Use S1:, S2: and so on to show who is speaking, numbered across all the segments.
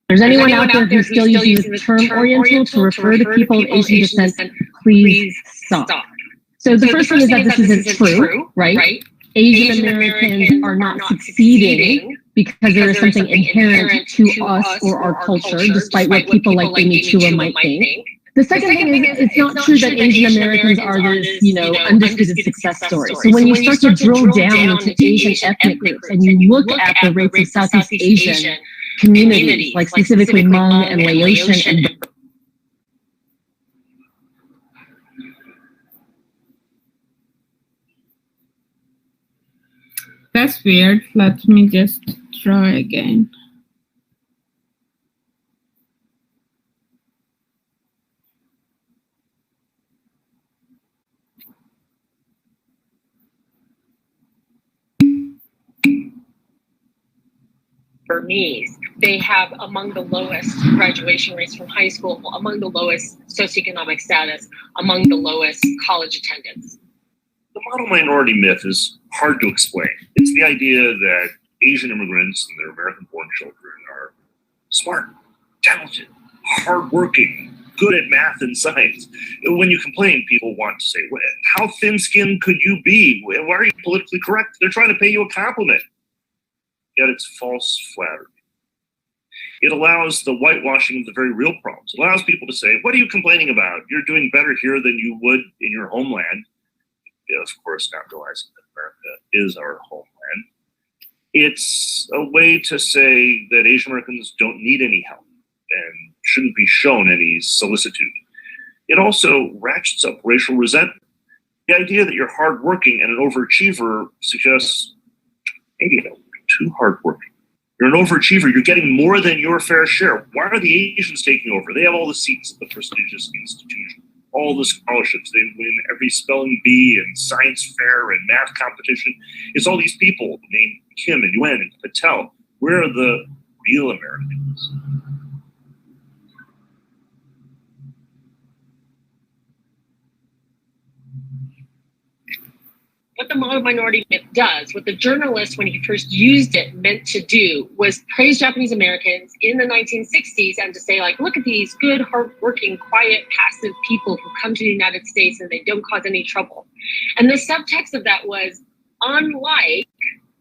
S1: there's anyone out there who's still using the term Oriental to refer to people of Asian descent, please stop. So the first thing is that this isn't true, right? Asian Americans are not succeeding because there is something inherent to us or our culture, despite what people like Amy Chua might think. The second thing is, it's not true that Asian Americans are this, undisputed success story. So when you start to drill down into Asian ethnic groups and you look at the rates of Southeast Asian communities, like specifically Hmong and Laotian and
S2: That's weird. Let me just try again.
S3: Burmese, they have among the lowest graduation rates from high school, among the lowest socioeconomic status, among the lowest college attendance.
S4: The model minority myth is hard to explain. It's the idea that Asian immigrants and their American-born children are smart, talented, hardworking, good at math and science. When you complain, people want to say, well, how thin-skinned could you be? Why are you politically correct? They're trying to pay you a compliment. Yet it's false flattery. It allows the whitewashing of the very real problems. It allows people to say, what are you complaining about? You're doing better here than you would in your homeland. Of course, not realizing that America is our homeland. It's a way to say that Asian Americans don't need any help and shouldn't be shown any solicitude. It also ratchets up racial resentment. The idea that you're hardworking and an overachiever suggests maybe you're too hardworking. You're an overachiever. You're getting more than your fair share. Why are the Asians taking over? They have all the seats at the prestigious institution, all the scholarships. They win every spelling bee and science fair and math competition. It's all these people named Kim and Yuen and Patel. Where are the real Americans?
S3: What the model minority myth does, what the journalist, when he first used it, meant to do was praise Japanese Americans in the 1960s and to say, like, look at these good, hardworking, quiet, passive people who come to the United States and they don't cause any trouble. And the subtext of that was, unlike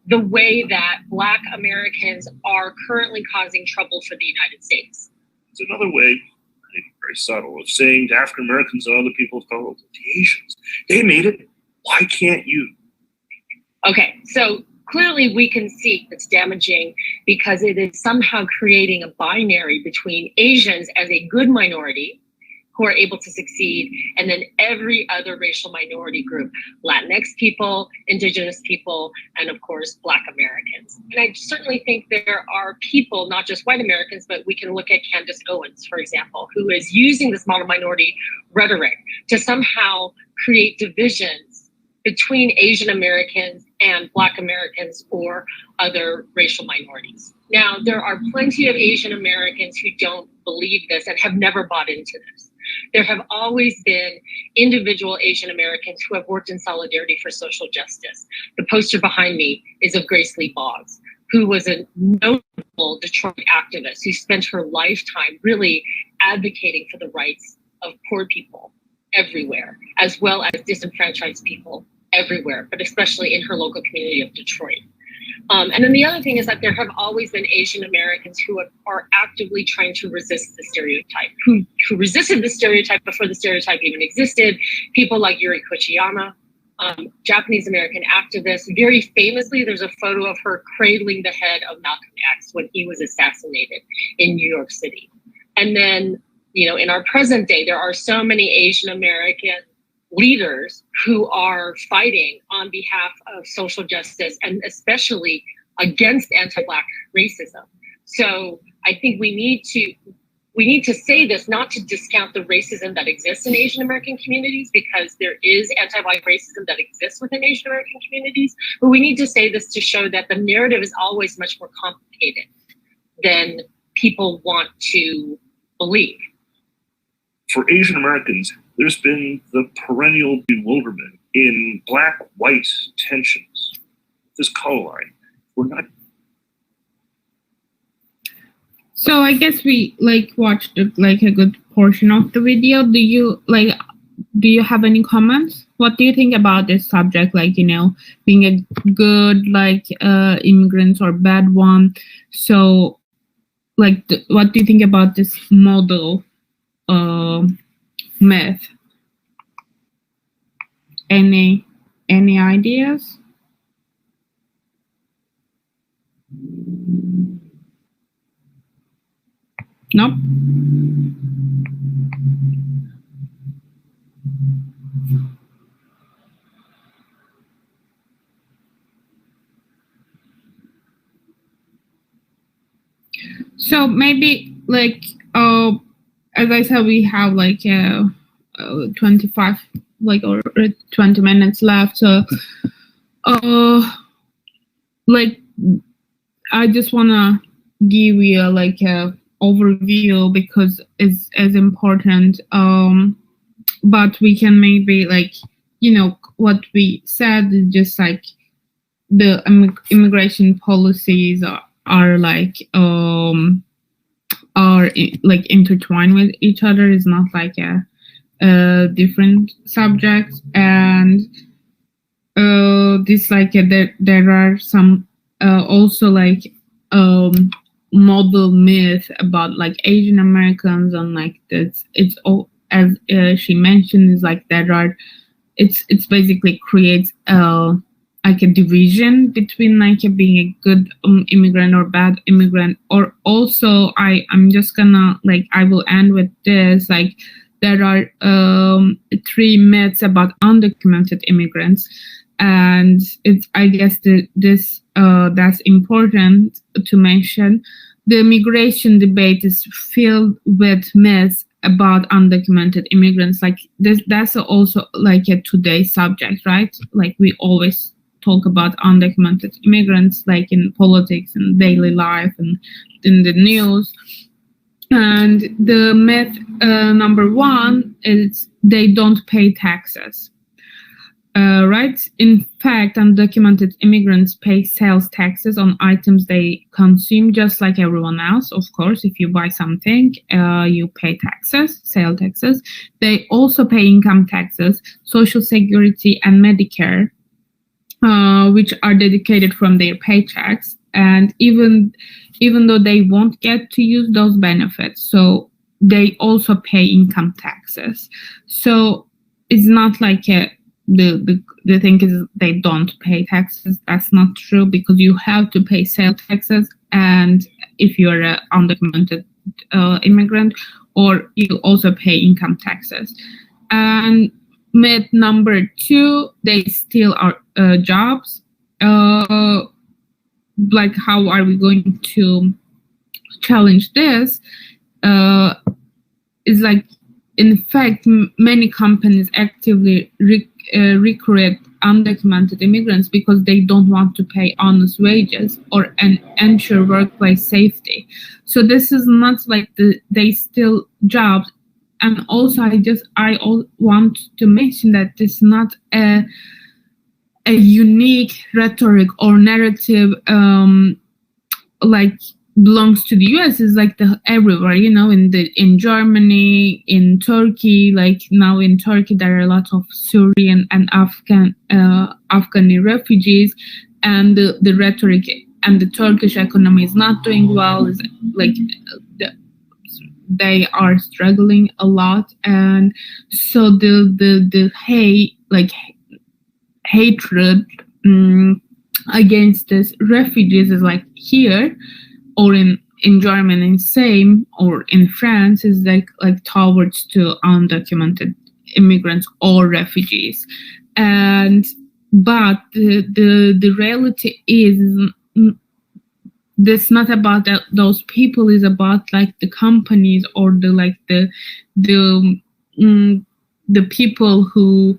S3: the way that Black Americans are currently causing trouble for the United States.
S4: It's another way, I think very subtle, of saying to African Americans and other people of color, the Asians, they made it. Why can't you?
S3: Okay, so clearly we can see it's damaging because it is somehow creating a binary between Asians as a good minority who are able to succeed, and then every other racial minority group, Latinx people, Indigenous people, and of course, Black Americans. And I certainly think there are people, not just white Americans, but we can look at Candace Owens, for example, who is using this model minority rhetoric to somehow create divisions between Asian Americans and Black Americans or other racial minorities. Now, there are plenty of Asian Americans who don't believe this and have never bought into this. There have always been individual Asian Americans who have worked in solidarity for social justice. The poster behind me is of Grace Lee Boggs, who was a notable Detroit activist who spent her lifetime really advocating for the rights of poor people everywhere, as well as disenfranchised people everywhere, but especially in her local community of Detroit. And then the other thing is that there have always been Asian Americans who are actively trying to resist the stereotype, who resisted the stereotype before the stereotype even existed. People like Yuri Kochiyama, Japanese American activist. Very famously, there's a photo of her cradling the head of Malcolm X when he was assassinated in New York City. And then, in our present day, there are so many Asian American leaders who are fighting on behalf of social justice and especially against anti-Black racism. So I think we need to say this, not to discount the racism that exists in Asian American communities, because there is anti-Black racism that exists within Asian American communities, but we need to say this to show that the narrative is always much more complicated than people want to believe.
S4: For Asian Americans, there's been the perennial bewilderment in Black-white tensions. This color line, we're not.
S2: So I guess we watched like a good portion of the video. Do you have any comments? What do you think about this subject? Like, being a good immigrants or bad one. So what do you think about this model myth? Any ideas? Nope. So maybe as I said, we have 25 or 20 minutes left. So I just wanna give you a overview because it's as important. But we can maybe what we said is just the immigration policies are intertwined with each other. Is not a different subject, and this there are some also model myth about Asian Americans, and this it's all, as she mentioned, is there are it's basically creates a division between being a good immigrant or bad immigrant. Or also I'm just gonna I will end with this. There are 3 myths about undocumented immigrants, and it's I guess this that's important to mention. The immigration debate is filled with myths about undocumented immigrants. That's also a today's subject, right? We always talk about undocumented immigrants in politics and daily life and in the news. And the myth number 1 is they don't pay taxes. Right? In fact, undocumented immigrants pay sales taxes on items they consume just like everyone else. Of course, if you buy something, you pay taxes, sales taxes. They also pay income taxes, Social Security, and Medicare, which are dedicated from their paychecks. And even though they won't get to use those benefits, so they also pay income taxes. So it's not the thing is they don't pay taxes. That's not true, because you have to pay sales taxes, and if you're an undocumented immigrant, or you also pay income taxes. And myth number 2, they steal our jobs. How are we going to challenge this? Is in fact, many companies actively recruit undocumented immigrants because they don't want to pay honest wages or ensure workplace safety. So this is not they steal jobs. And also, I want to mention that this is not a unique rhetoric or narrative belongs to the US. Is everywhere, in Germany, in Turkey. Now in Turkey there are a lot of Syrian and Afghani refugees, and the rhetoric and the Turkish economy is not doing well. Is they are struggling a lot, and so the hatred against these refugees is here, or in Germany, same, or in France is towards to undocumented immigrants or refugees. But the reality is this not about those people, is about the companies or the people who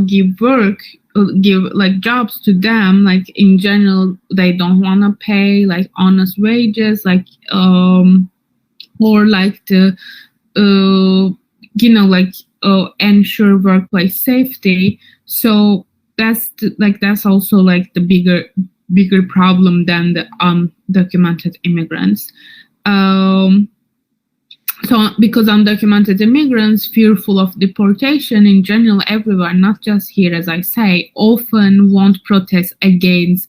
S2: give work, give jobs to them. In general, they don't want to pay honest wages, or ensure workplace safety. So that's also the bigger problem than the undocumented immigrants. So because undocumented immigrants, fearful of deportation in general everywhere, not just here, as I say, often won't protest against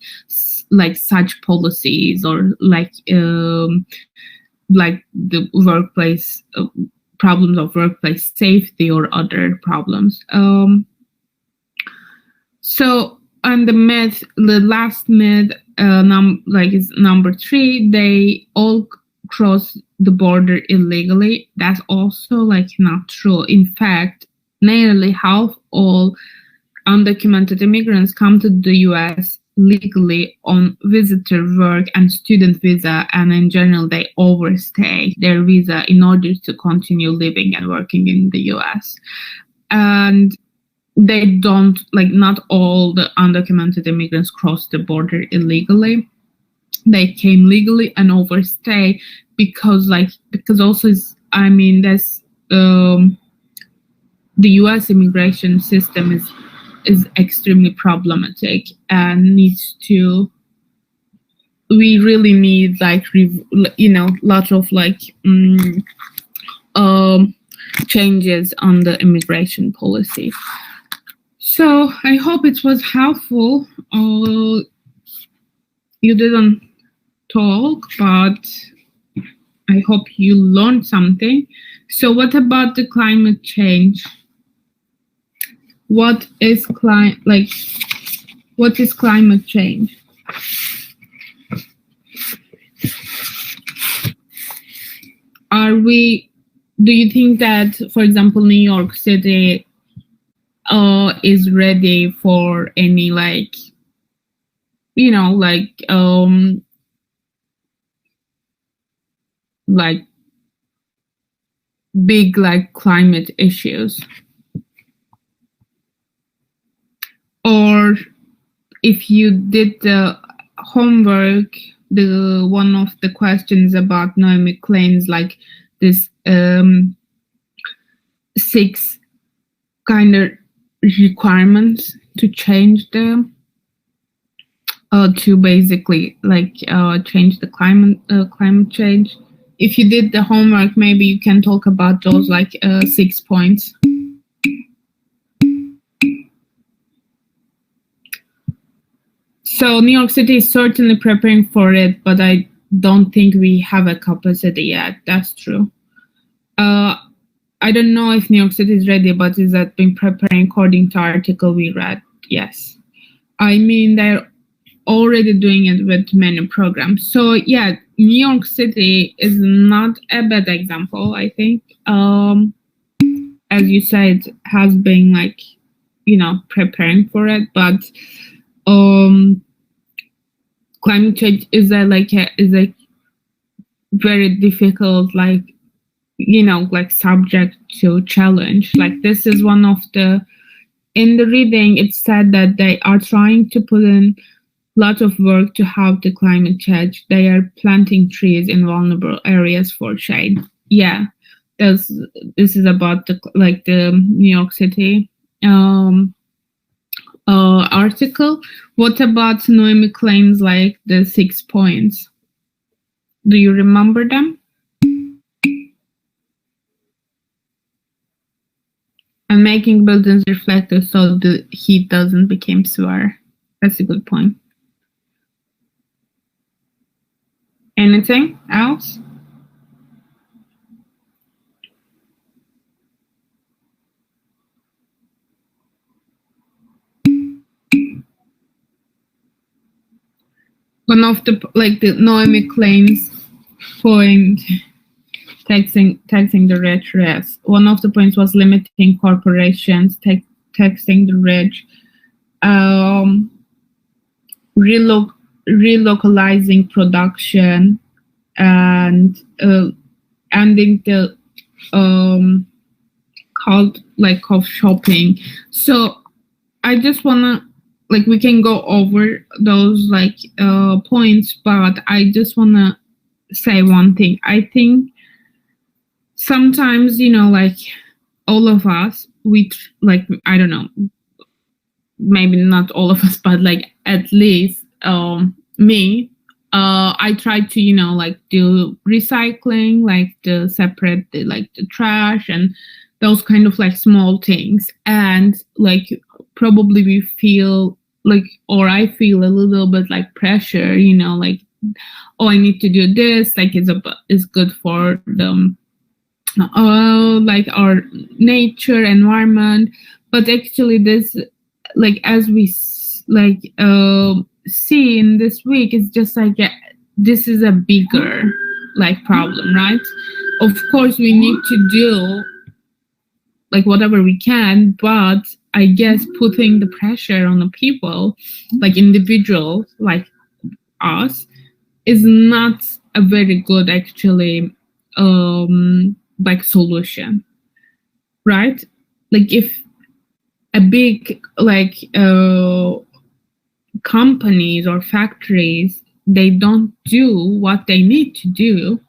S2: like such policies or like the workplace problems of workplace safety or other problems. So, and the last myth, is number 3. They all cross the border illegally. That's also like not true. In fact, nearly half all undocumented immigrants come to the US legally on visitor, work, and student visa, and in general they overstay their visa in order to continue living and working in the US. And they don't, like, not all the undocumented immigrants cross the border illegally. They came legally and overstay because also there's the US immigration system is extremely problematic and we really need lots of changes on the immigration policy. So I hope it was helpful. You didn't talk, but I hope you learned something. So what about the climate change? What is climate change? Do you think that, for example, New York City is ready for any big climate issues? Or if you did the homework, one of the questions about Naomi Klein's this 6 kind of requirements to change to basically change the climate change. If you did the homework, maybe you can talk about those 6 points. So New York City is certainly preparing for it, but I don't think we have a capacity yet. That's true. I don't know if New York City is ready, but is that been preparing according to article we read? Yes. I mean, they're already doing it with many programs. So yeah, New York City is not a bad example, I think. As you said, has been preparing for it, but climate change is a very difficult subject to challenge. This is one of in the reading it said that they are trying to put in lot of work to help the climate change. They are planting trees in vulnerable areas for shade. Yeah, this is about the New York City article. What about Naomi Klein's the 6 points? Do you remember them? And making buildings reflective so the heat doesn't become severe. That's a good point. Anything else? One of the Naomi Klein's point, taxing the rich. Yes. One of the points was limiting corporations, taxing the rich, relocalizing production, and ending the cult of shopping. So I just wanna we can go over those points, but I just wanna say one thing. I think sometimes all of us, we I don't know, maybe not all of us, but at least me, I try to, like do recycling, like to separate the trash and those kind of like small things. And like probably we feel like, or I feel a little bit like pressure, like, oh, I need to do this, like it's good for the like our nature environment. But actually this, like as we see in this week, it's just like this is a bigger like problem, right? Of course we need to do like whatever we can, but I guess putting the pressure on the people, like individuals like us, is not a very good actually like solution, right? Like if a big like companies or factories, they don't do what they need to do,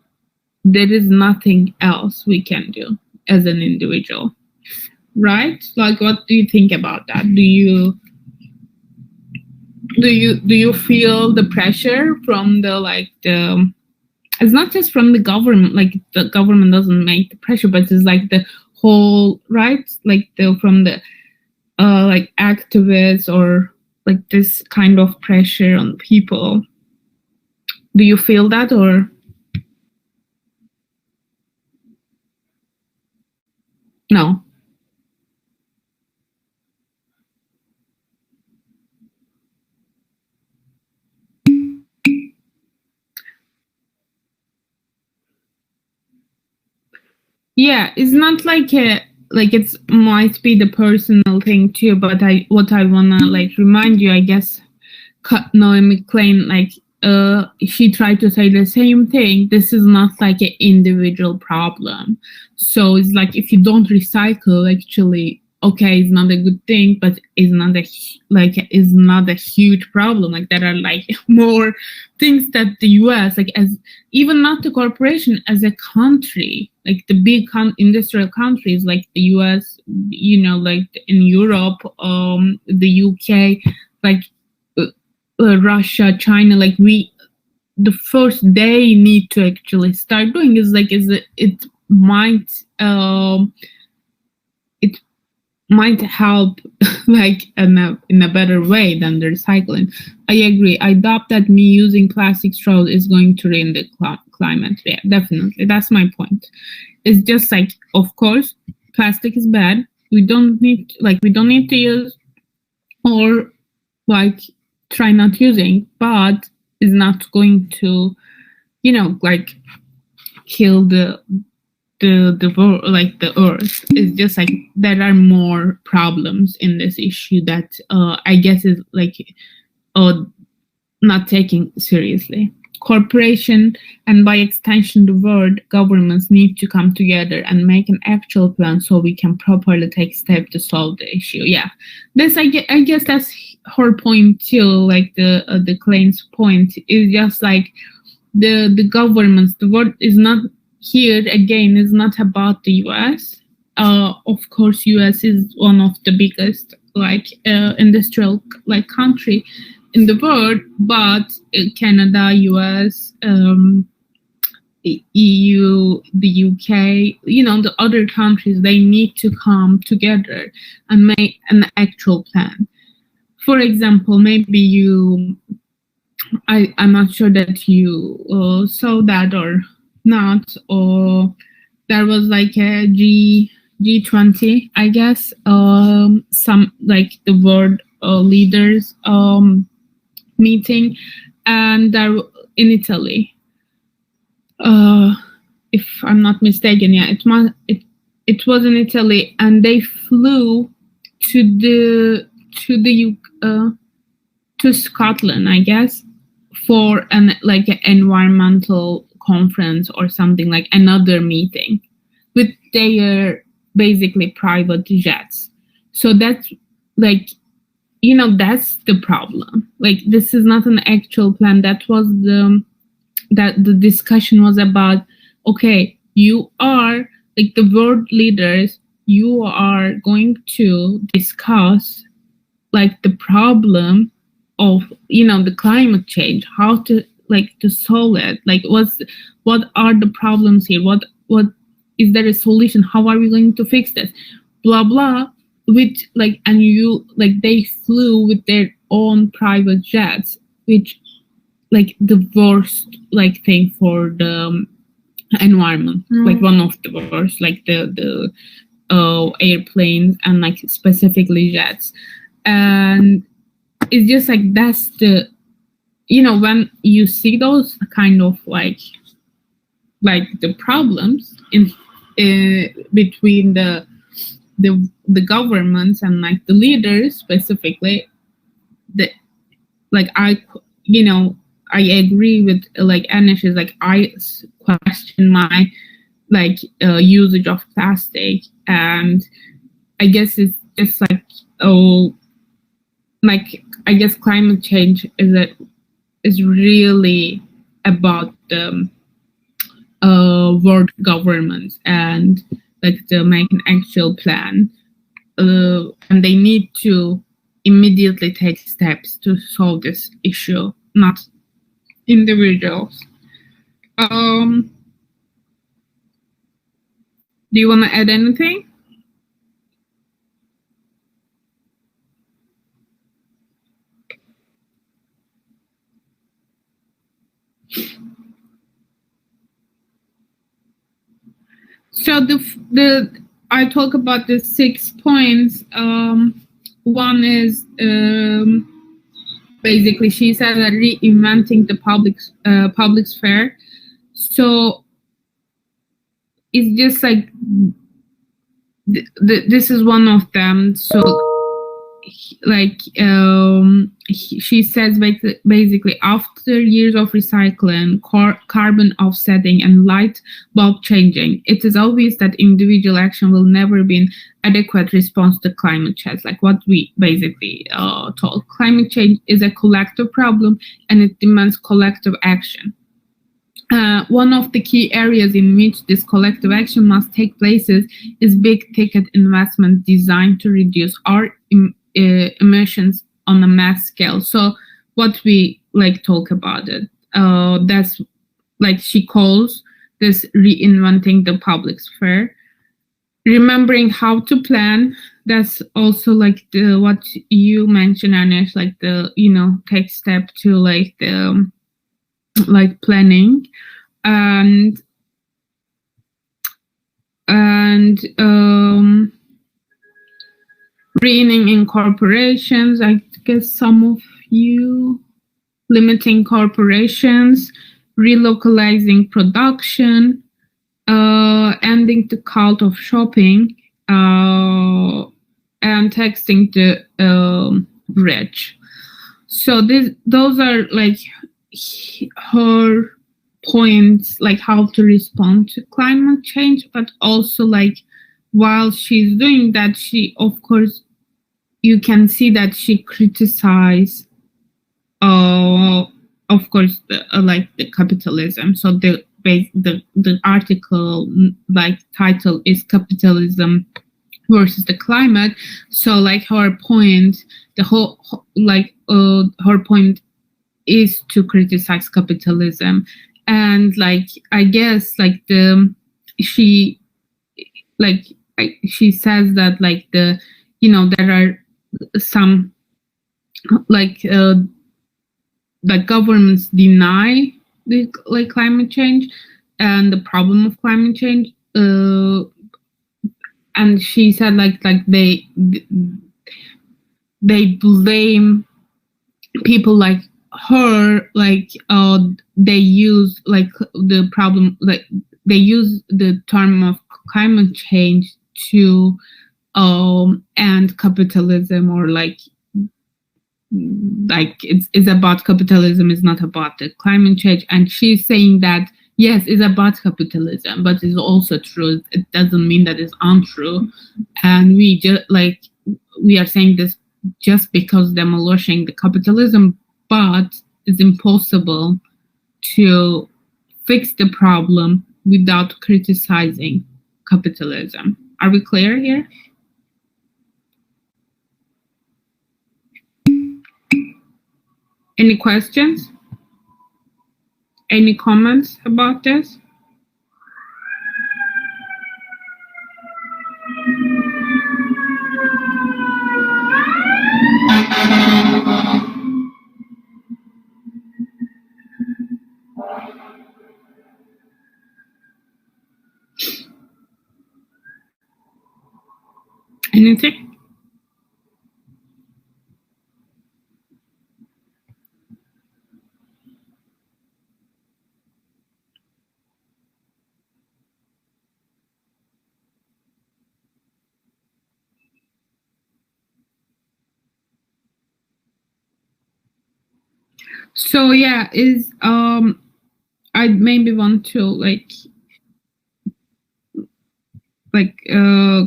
S2: there is nothing else we can do as an individual, right? Like what do you think about that? Do you feel the pressure from the it's not just from the government, like the government doesn't make the pressure, but it's like the whole, right? Like from the like activists or like this kind of pressure on people. Do you feel that or no? Yeah, it's not like it's might be the personal thing too, but what I wanna like remind you, I guess, Naomi Klein, like she tried to say the same thing. This is not like an individual problem. So it's like if you don't recycle, actually, okay, it's not a good thing, but it's not a huge problem. Like there are like more things that the US, like as even not the corporation, as a country, like the big industrial countries like the US, like in Europe, the UK, like Russia, China, like the first they need to actually start doing is like it might help like in a better way than the recycling. I agree. I doubt that me using plastic straws is going to ruin the climate. Yeah, definitely. That's my point. It's just like, of course, plastic is bad. We don't need to use or like try not using, but it's not going to, like kill the earth. It's just like there are more problems in this issue that I guess is like not taking seriously. Corporation and by extension the world governments need to come together and make an actual plan so we can properly take steps to solve the issue. Yeah, this I guess that's her point too. Like the Klein's point is just like the governments. The world is not here again. Is not about the US. Of course, US is one of the biggest like industrial like country in the world, but Canada, US, the EU, the UK, the other countries, they need to come together and make an actual plan. For example, maybe I'm not sure that you saw that or not, or there was like a G20, I guess, some like the world leaders meeting, and there in Italy, if I'm not mistaken. Yeah, it was in Italy, and they flew to Scotland, I guess, for an environmental conference or something, like another meeting with their basically private jets. So that's like, that's the problem. Like this is not an actual plan. That was the discussion was about, okay, you are like the world leaders, you are going to discuss like the problem of the climate change, how to solve it, what are the problems here, what is there a solution, how are we going to fix this, blah blah, with and they flew with their own private jets, which the worst thing for the environment, one of the worst, the airplanes and specifically jets. And it's just that's the when you see those kind of the problems in between the governments and the leaders specifically, I agree with Anish, is I question my usage of plastic, and I guess it's just I guess climate change is really about the world governments and to make an actual plan, and they need to immediately take steps to solve this issue, not individuals. Do you want to add anything? So I talk about the 6 points. One is basically she said that reinventing the public sphere. So it's just this is one of them. So she says basically after years of recycling, carbon offsetting, and light bulb changing, it is obvious that individual action will never be an adequate response to climate change, what we basically told. Climate change is a collective problem and it demands collective action. One of the key areas in which this collective action must take place is big ticket investment designed to reduce our emissions on a mass scale. So what we talk about it, that's she calls this reinventing the public sphere. Remembering how to plan, that's also the what you mentioned, Anish, take step to the planning and reining in corporations. I guess some of you, limiting corporations, relocalizing production, ending the cult of shopping, and taxing the rich. So those are her points, how to respond to climate change, but also while she's doing that, she, of course, you can see that she criticized, of course, the capitalism. So the article title is Capitalism versus the Climate. So her point, her point is to criticize capitalism, and I guess she says that there are some governments deny the climate change and the problem of climate change, and she said they blame people like her, they use the problem, they use the term of climate change to end capitalism, or it's about capitalism, it's not about the climate change. And she's saying that yes, it's about capitalism, but it's also true. It doesn't mean that it's untrue. And we just we are saying this just because demolishing the capitalism, but it's impossible to fix the problem without criticizing capitalism. Are we clear here? Any questions? Any comments about this? Anything? So yeah, I maybe want to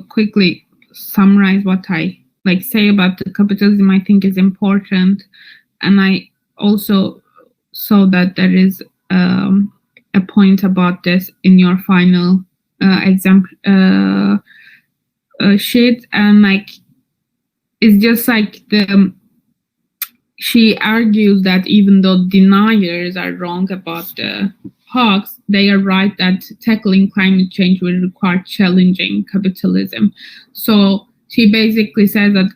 S2: quickly summarize what I say about the capitalism. I think is important, and I also saw that there is a point about this in your final exam sheet, and it's just she argues that even though deniers are wrong about the hoax, they are right that tackling climate change will require challenging capitalism. So she basically says that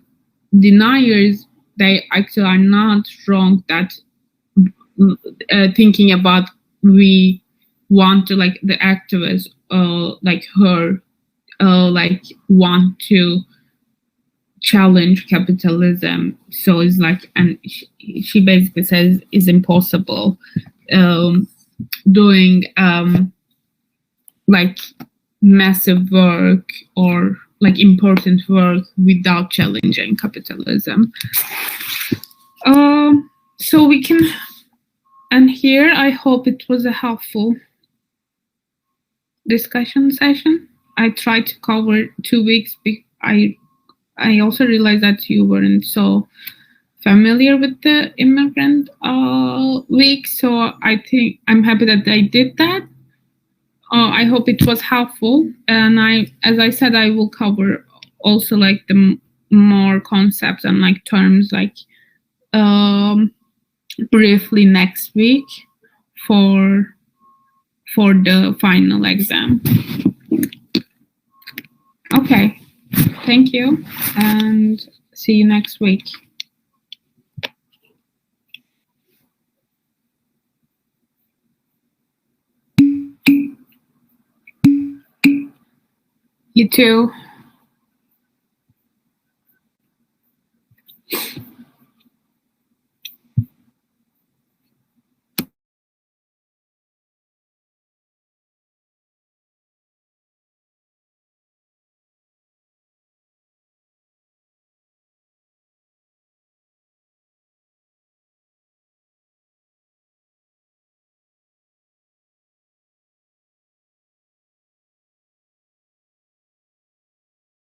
S2: deniers, they actually are not wrong that thinking about we want to the activists like her want to challenge capitalism. So it's and she basically says it's impossible doing massive work or important work without challenging capitalism. So we can end here. I hope it was a helpful discussion session. I tried to cover 2 weeks. I also realized that you weren't so familiar with the immigrant week, so I think I'm happy that I did that. I hope it was helpful, and as I said, I will cover also the more concepts and terms briefly next week for the final exam. Okay, thank you, and see you next week. You too.